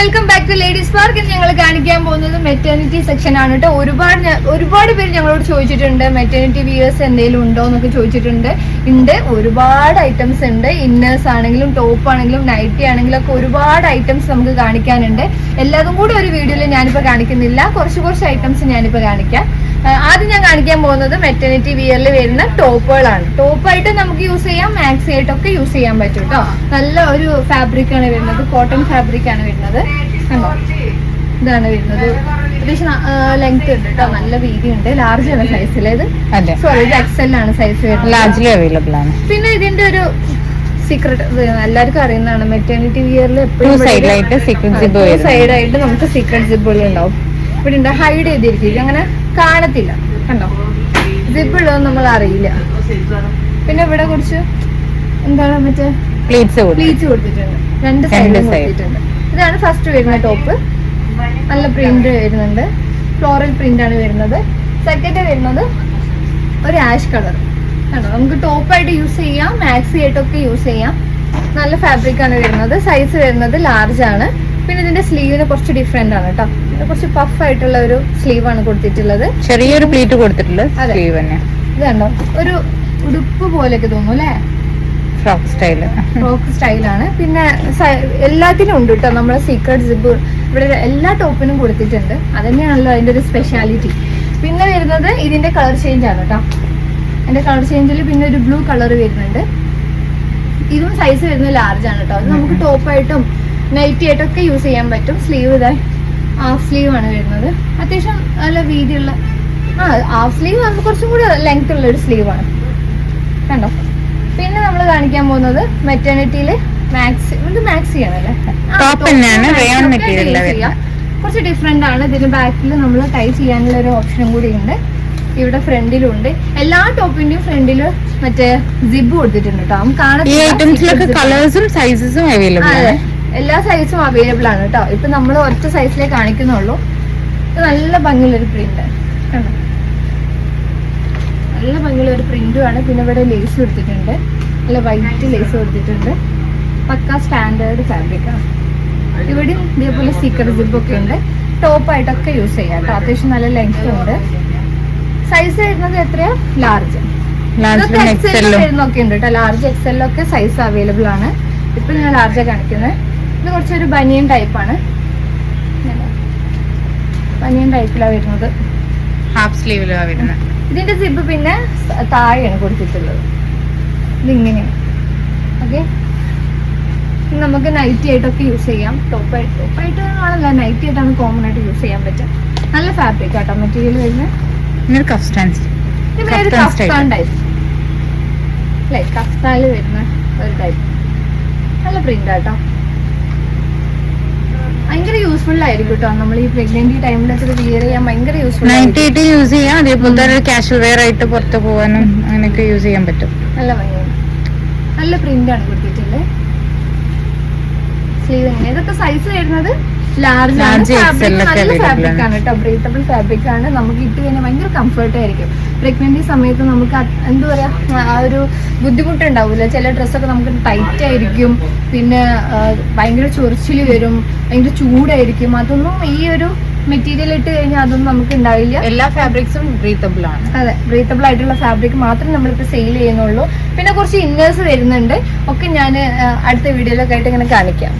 Welcome back to ladies park. ഞങ്ങൾ കാണിക്കാൻ പോകുന്നത് മെറ്റേണിറ്റി സെക്ഷൻ ആണ് കേട്ടോ. ഒരുപാട് പേര് ഞങ്ങളോട് ചോദിച്ചിട്ടുണ്ട് മെറ്റേണിറ്റി വിയേഴ്സ് എന്തെങ്കിലും ഉണ്ടോ എന്നൊക്കെ ചോദിച്ചിട്ടുണ്ട്. ഒരുപാട് ഐറ്റംസ് ഉണ്ട്. ഇന്നേഴ്സ് ആണെങ്കിലും ടോപ്പ് ആണെങ്കിലും നൈറ്റി ആണെങ്കിലും ഒക്കെ ഒരുപാട് ഐറ്റംസ് നമുക്ക് കാണിക്കാനുണ്ട്. എല്ലാതും കൂടെ ഒരു വീഡിയോയിൽ ഞാനിപ്പോൾ കാണിക്കുന്നില്ല. കുറച്ച് ഐറ്റംസ് ഞാനിപ്പോൾ കാണിക്കാം. ആദ്യം ഞാൻ കാണിക്കാൻ പോകുന്നത് മെറ്റേണിറ്റി വിയറിൽ വരുന്ന ടോപ്പുകളാണ്. ടോപ്പായിട്ട് നമുക്ക് യൂസ് ചെയ്യാം, മാക്സി ആയിട്ടൊക്കെ യൂസ് ചെയ്യാൻ പറ്റും കേട്ടോ. നല്ല ഒരു ഫാബ്രിക് ആണ് വരുന്നത്, കോട്ടൺ ഫാബ്രിക് ആണ് വരുന്നത്. കണ്ടോ, ഇതാണ് വരുന്നത്. അത്യാവശ്യം ലെങ്ത് ഉണ്ട് കേട്ടോ, നല്ല വീതി ഉണ്ട്. ലാർജ് ആണ് സൈസിലേത്. സോറി, ഇത് എക്സൽ ആണ് സൈസ് വരുന്നത്. അവൈലബിൾ ആണ്. പിന്നെ ഇതിന്റെ ഒരു സീക്രട്ട് എല്ലാവർക്കും അറിയുന്നതാണ്, മെറ്റേണിറ്റി വിയറിൽ എപ്പോഴും സൈഡായിട്ട് നമുക്ക് സീക്രട്ട് സിബുകൾ ഉണ്ടാവും. ഇവിടെ ഉണ്ട്, ഹൈഡ് ചെയ്തിരിക്കും, അങ്ങനെ കാണത്തില്ല. കണ്ടോ, സിബുള്ളതൊന്നും നമ്മൾ അറിയില്ല. പിന്നെ ഇവിടെ കുറച്ച് എന്താണ് മറ്റേ പ്ലീറ്റ്സ് കൊടുത്തിട്ടുണ്ട്, രണ്ട് സൈഡിലും കൊടുത്തിട്ടുണ്ട്. ഇതാണ് ഫസ്റ്റ് വരുന്ന ടോപ്പ്. നല്ല പ്രിന്റ് വരുന്നുണ്ട്, ഫ്ലോറൽ പ്രിന്റ് ആണ് വരുന്നത്. സെക്കൻഡ് വരുന്നത് ഒരു ആഷ് കളർ. കണ്ടോ, നമുക്ക് ടോപ്പായിട്ട് യൂസ് ചെയ്യാം, മാക്സി ആയിട്ടൊക്കെ യൂസ് ചെയ്യാം. നല്ല ഫാബ്രിക് ആണ് വരുന്നത്. സൈസ് വരുന്നത് ലാർജ് ആണ്. പിന്നെ ഇതിന്റെ സ്ലീവിന് കുറച്ച് ഡിഫറെന്റ് ആണ് കേട്ടോ. കുറച്ച് പഫ് ആയിട്ടുള്ള ഒരു സ്ലീവ് ആണ് കൊടുത്തിട്ടുള്ളത്. ചെറിയൊരു പ്ലീറ്റ് കൊടുത്തിട്ടുള്ളത്. ഇത് കണ്ടോ, ഒരു ഉടുപ്പ് പോലെയൊക്കെ തോന്നും അല്ലേ, ഫ്രോക്ക് സ്റ്റൈലാണ്. പിന്നെ എല്ലാത്തിനും ഉണ്ട് കേട്ടോ നമ്മളെ സീക്രട്ട് സിബ്. ഇവിടെ എല്ലാ ടോപ്പിനും കൊടുത്തിട്ടുണ്ട്. അതന്നെയാണല്ലോ അതിന്റെ ഒരു സ്പെഷ്യാലിറ്റി. പിന്നെ വരുന്നത് ഇതിന്റെ കളർ ചേഞ്ച് ആണ് കേട്ടോ. അതിന്റെ കളർ ചേഞ്ചിൽ പിന്നെ ഒരു ബ്ലൂ കളർ വരുന്നുണ്ട്. ഇതും സൈസ് വരുന്നത് ലാർജ് ആണ് കേട്ടോ. അത് നമുക്ക് ടോപ്പായിട്ടും നൈറ്റി ആയിട്ടൊക്കെ യൂസ് ചെയ്യാൻ പറ്റും. സ്ലീവ് ഇതാ ഹാഫ് സ്ലീവ് ആണ് വരുന്നത്. അത്യാവശ്യം നല്ല വീതിയുള്ള ഹാഫ് സ്ലീവ് നമുക്ക് കുറച്ചും കൂടി ലെങ്ത് ഉള്ള ഒരു സ്ലീവ് ആണ്. കണ്ടോ. പിന്നെ നമ്മൾ കാണിക്കാൻ പോകുന്നത് മെറ്റേണിറ്റിയില് മാക്സി ആണല്ലേ, കുറച്ച് ഡിഫറെന്റ് ആണ്. ഇതിന്റെ ബാക്കിൽ നമ്മൾ ടൈ ചെയ്യാനുള്ള ഒരു ഓപ്ഷനും കൂടി ഉണ്ട്. ഇവിടെ ഫ്രണ്ടിലും ഉണ്ട്. എല്ലാ ടോപ്പിന്റെയും ഫ്രണ്ടില് മറ്റേ സിബ് കൊടുത്തിട്ടുണ്ട് കേട്ടോ. എല്ലാ സൈസും അവൈലബിൾ ആണ് കേട്ടോ. ഇപ്പൊ നമ്മൾ ഒറ്റ സൈസിലേ കാണിക്കുന്നുള്ളൂ. ഇത് നല്ല ഭംഗിയുള്ളൊരു പ്രിന്റ് കണ്ടോ, നല്ല ഭംഗിയുള്ളൊരു പ്രിന്റും ആണ്. പിന്നെ ഇവിടെ ലേസ് കൊടുത്തിട്ടുണ്ട്, നല്ല വൈറ്റ് ലേസ് കൊടുത്തിട്ടുണ്ട്. പക്ക സ്റ്റാൻഡേർഡ് ഫാബ്രിക് ആണ്. ഇവിടെയും ഇതേപോലെ സീക്രട്ട് സിബ് ഒക്കെ ഉണ്ട്. ടോപ്പായിട്ടൊക്കെ യൂസ് ചെയ്യാം കേട്ടോ. അത്യാവശ്യം നല്ല ലെങ്ത് ഉണ്ട്. സൈസ് വരുന്നത് എത്രയാ, ലാർജ് വരുന്നൊക്കെ ഉണ്ട് കേട്ടോ. ലാർജ് എക്സെല്ലൊക്കെ സൈസ് അവൈലബിൾ ആണ്. ഇപ്പൊ ഞാൻ ലാർജ് കാണിക്കുന്നത്. ഇത് കുറച്ചൊരു ബനിയൻ ടൈപ്പാണ്. ബനിയൻ ടൈപ്പിലാണ് വരുന്നത്, ഹാഫ് സ്ലീവിലാണ് വരുന്നത്. ഇതിന്റെ സിബ് പിന്നെ താഴെയാണ് കൊടുത്തിട്ടുള്ളത്. ഇതിങ്ങനെയാണ്. ഓക്കെ, നമുക്ക് നൈറ്റി ആയിട്ടൊക്കെ യൂസ് ചെയ്യാം. ടോപ്പായിട്ട് ആണല്ല, നൈറ്റി ആയിട്ടാണ് കോമൺ ആയിട്ട് യൂസ് ചെയ്യാൻ പറ്റുക. നല്ല ഫാബ്രിക് ആട്ടോ മെറ്റീരിയൽ വരുന്നത്. കഫ്താൻ ടൈപ്പ് അല്ലേ, കഫ്താനിൽ വരുന്ന ഒരു ടൈപ്പ്. നല്ല പ്രിന്റ് ആട്ടോ, ഭയങ്കര യൂസ്ഫുൾ ആയിരിക്കും കേട്ടോ. നമ്മൾ ഈ പ്രഗ്നന്റ് ടൈമിലൊക്കെ വിയർ ചെയ്യാൻ ഭയങ്കര യൂസ്ഫുൾ ആയിട്ട് യൂസ് ചെയ്യാം. അതേപോലെ കാഷ്വൽ വെയർ ആയിട്ട് പുറത്ത് പോകാനും അങ്ങനെയൊക്കെ യൂസ് ചെയ്യാൻ പറ്റും. നല്ല ഭംഗിയാണ്, നല്ല പ്രിന്റ് ആണ് കൊടുത്തിട്ടുള്ളത്. സ്ലീവ് എങ്ങനെ, ഇതൊക്കെ സൈസ് വരുന്നത് ലാർജ് ആണ്. നല്ല ഫാബ്രിക് ആണ് കേട്ടോ, ബ്രീത്തബിൾ ഫാബ്രിക് ആണ്. നമുക്ക് ഇട്ട് കഴിഞ്ഞാൽ ഭയങ്കര കംഫർട്ട് ആയിരിക്കും. പ്രഗ്നൻസി സമയത്ത് നമുക്ക് എന്താ പറയാ, ആ ഒരു ബുദ്ധിമുട്ടുണ്ടാവില്ല. ചില ഡ്രസ്സൊക്കെ നമുക്ക് ടൈറ്റ് ആയിരിക്കും, പിന്നെ ഭയങ്കര ചൊറിച്ചിൽ വരും, ഭയങ്കര ചൂടായിരിക്കും. അതൊന്നും ഈ ഒരു മെറ്റീരിയൽ ഇട്ട് കഴിഞ്ഞാൽ അതൊന്നും നമുക്ക് ഉണ്ടാവില്ല. എല്ലാ ഫാബ്രിക്സും ബ്രീത്തബിൾ ആണ്. അതെ, ബ്രീത്തബിൾ ആയിട്ടുള്ള ഫാബ്രിക് മാത്രം നമ്മളിപ്പോൾ സെയിൽ ചെയ്യുന്നുള്ളൂ. പിന്നെ കുറച്ച് ഇന്നേഴ്സ് വരുന്നുണ്ട്, ഒക്കെ ഞാൻ അടുത്ത വീഡിയോയിലൊക്കെ ആയിട്ട് ഇങ്ങനെ കാണിക്കാം.